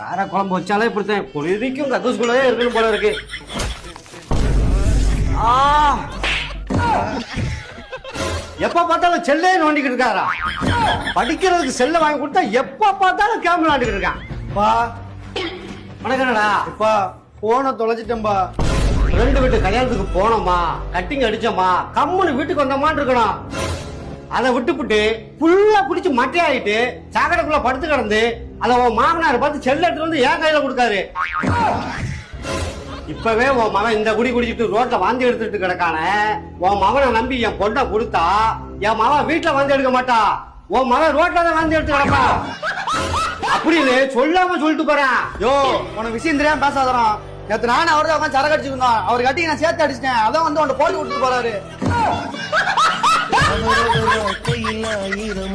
கார குழம்பு வச்சாலே இப்படித்தான் பொழுதிக்கும் கக்கூஸ்குள்ளே இருக்கணும் போல இருக்கு. எப்ப பார்த்தாலும் செல்லே நோண்டிக்கிட்டு இருக்காரா? படிக்கிறதுக்கு செல்ல வாங்கி கொடுத்தா எப்ப பார்த்தாலும் கேம் விளையாண்டுக்கிட்டு இருக்கான். வணக்கம்டா. இப்பா போன தொலைச்சிட்டேன்பா. ரெண்டு வீட்டு கல்யாணத்துக்கு போனோமா, கட்டிங் அடிச்சோமா, கம்முன்னு வீட்டுக்கு வந்தோமான்னு இருக்கணும். அதை விட்டுப்புட்டு புல்லா குடிச்சு மட்டையாயிட்டு சாக்கடைக்குள்ள படுத்து கிடந்து அதை உன் மாமனார் பார்த்து செல்ல எடுத்து வந்து என் கையில கொடுக்காரு. இப்பவே உன் மகன் இந்த குடி குடிச்சிட்டு ரோட்ல வாந்தி எடுத்துட்டு கிடக்கான உன் மகனை நம்பி என் பொண்ணை கொடுத்தா என் மகன் வீட்டுல வாந்தி எடுக்க மாட்டா, உன் மகன் ரோட்ல தான் வாந்தி எடுத்து கிடப்பா அப்படின்னு சொல்லாம சொல்லிட்டு போறேன். யோ உனக்கு விஷயம் தெரியாம பேசாதறான். நேத்து நானும் அவர்தான் உட்காந்து சரக்கு அடிச்சுக்கணும். அவர் கட்டி நான் சேர்த்து அடிச்சிட்டேன். அதான் வந்து உன்னை போட்டு விட்டுட்டு போறாரு. ஆயிரம்